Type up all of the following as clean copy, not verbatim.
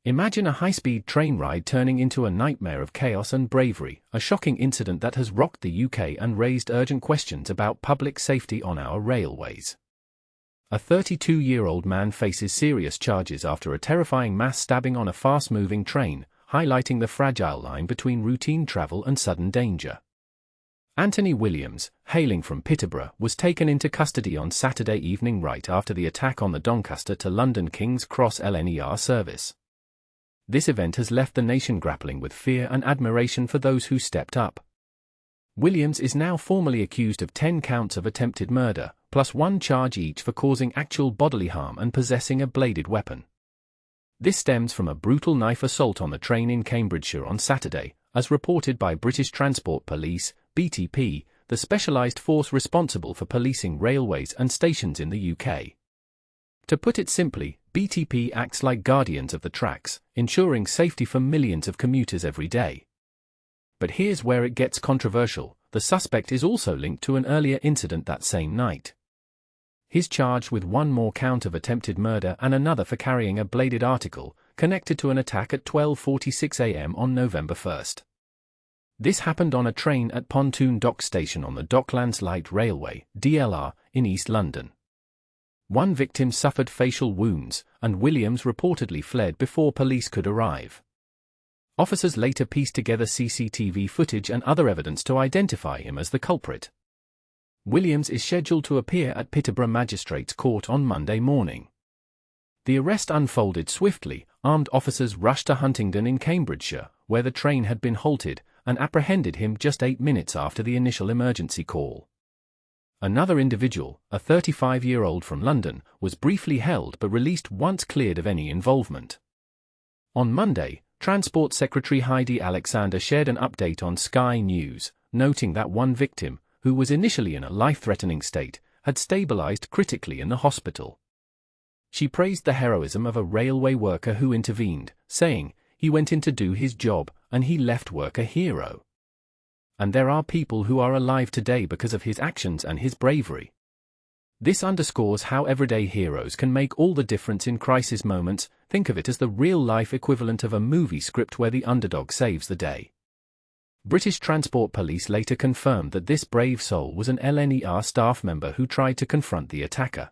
Imagine a high-speed train ride turning into a nightmare of chaos and bravery, a shocking incident that has rocked the UK and raised urgent questions about public safety on our railways. A 32-year-old man faces serious charges after a terrifying mass stabbing on a fast-moving train, highlighting the fragile line between routine travel and sudden danger. Anthony Williams, hailing from Peterborough, was taken into custody on Saturday evening right after the attack on the Doncaster to London King's Cross LNER service. This event has left the nation grappling with fear and admiration for those who stepped up. Williams is now formally accused of 10 counts of attempted murder, plus 1 charge each for causing actual bodily harm and possessing a bladed weapon. This stems from a brutal knife assault on the train in Cambridgeshire on Saturday, as reported by British Transport Police, BTP, the specialised force responsible for policing railways and stations in the UK. To put it simply, BTP acts like guardians of the tracks, ensuring safety for millions of commuters every day. But here's where it gets controversial: the suspect is also linked to an earlier incident that same night. He's charged with 1 more count of attempted murder and another for carrying a bladed article, connected to an attack at 12:46 a.m. on November 1st. This happened on a train at Pontoon Dock Station on the Docklands Light Railway, DLR, in East London. 1 victim suffered facial wounds, and Williams reportedly fled before police could arrive. Officers later pieced together CCTV footage and other evidence to identify him as the culprit. Williams is scheduled to appear at Peterborough Magistrates Court on Monday morning. The arrest unfolded swiftly. Armed officers rushed to Huntingdon in Cambridgeshire, where the train had been halted, and apprehended him just 8 minutes after the initial emergency call. Another individual, a 35-year-old from London, was briefly held but released once cleared of any involvement. On Monday, Transport Secretary Heidi Alexander shared an update on Sky News, noting that 1 victim, who was initially in a life-threatening state, had stabilised critically in the hospital. She praised the heroism of a railway worker who intervened, saying, "He went in to do his job, and he left work a hero. And there are people who are alive today because of his actions and his bravery." This underscores how everyday heroes can make all the difference in crisis moments. Think of it as the real-life equivalent of a movie script where the underdog saves the day. British Transport Police later confirmed that this brave soul was an LNER staff member who tried to confront the attacker.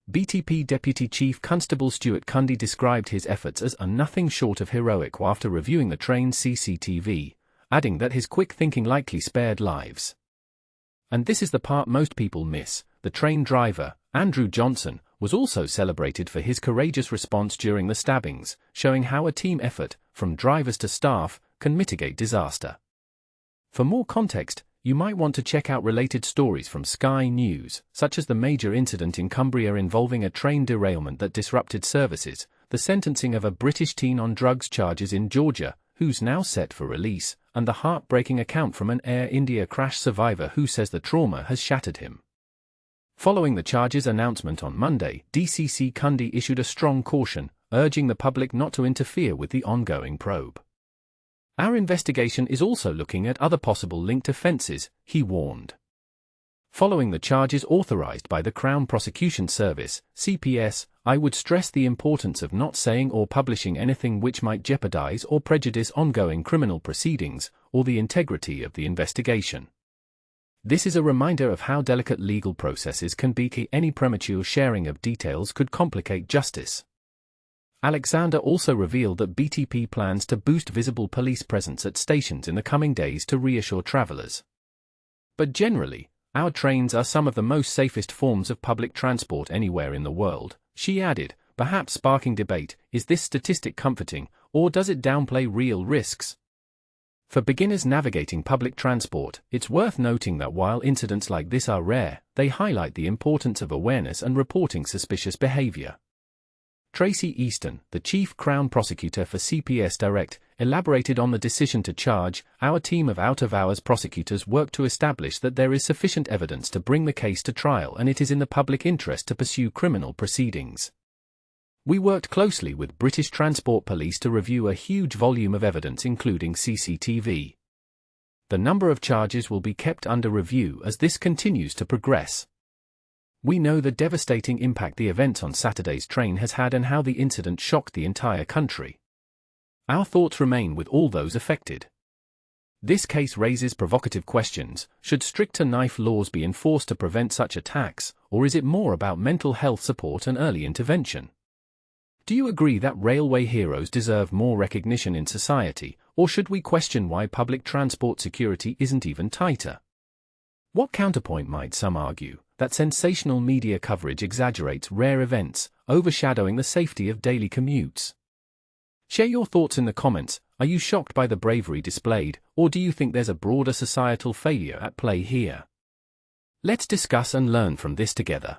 BTP Deputy Chief Constable Stuart Cundy described his efforts as nothing short of heroic after reviewing the train's CCTV, adding that his quick thinking likely spared lives. And this is the part most people miss: the train driver, Andrew Johnson, was also celebrated for his courageous response during the stabbings, showing how a team effort, from drivers to staff, can mitigate disaster. For more context, you might want to check out related stories from Sky News, such as the major incident in Cumbria involving a train derailment that disrupted services, the sentencing of a British teen on drugs charges in Georgia, who's now set for release, and the heartbreaking account from an Air India crash survivor who says the trauma has shattered him. Following the charges announcement on Monday, DCC Cundy issued a strong caution, urging the public not to interfere with the ongoing probe. "Our investigation is also looking at other possible linked offences," he warned. Following the charges authorised by the Crown Prosecution Service, CPS, "I would stress the importance of not saying or publishing anything which might jeopardise or prejudice ongoing criminal proceedings, or the integrity of the investigation. This is a reminder of how delicate legal processes can be. Any premature sharing of details could complicate justice." Alexander also revealed that BTP plans to boost visible police presence at stations in the coming days to reassure travellers. "But generally, our trains are some of the most safest forms of public transport anywhere in the world," she added, perhaps sparking debate. Is this statistic comforting, or does it downplay real risks? For beginners navigating public transport, it's worth noting that while incidents like this are rare, they highlight the importance of awareness and reporting suspicious behaviour. Tracy Easton, the chief Crown prosecutor for CPS Direct, elaborated on the decision to charge. "Our team of out-of-hours prosecutors worked to establish that there is sufficient evidence to bring the case to trial, and it is in the public interest to pursue criminal proceedings. We worked closely with British Transport Police to review a huge volume of evidence including CCTV. The number of charges will be kept under review as this continues to progress." We know the devastating impact the event on Saturday's train has had and how the incident shocked the entire country. Our thoughts remain with all those affected. This case raises provocative questions. Should stricter knife laws be enforced to prevent such attacks, or is it more about mental health support and early intervention? Do you agree that railway heroes deserve more recognition in society, or should we question why public transport security isn't even tighter? What counterpoint might some argue? That sensational media coverage exaggerates rare events, overshadowing the safety of daily commutes. Share your thoughts in the comments. Are you shocked by the bravery displayed, or do you think there's a broader societal failure at play here? Let's discuss and learn from this together.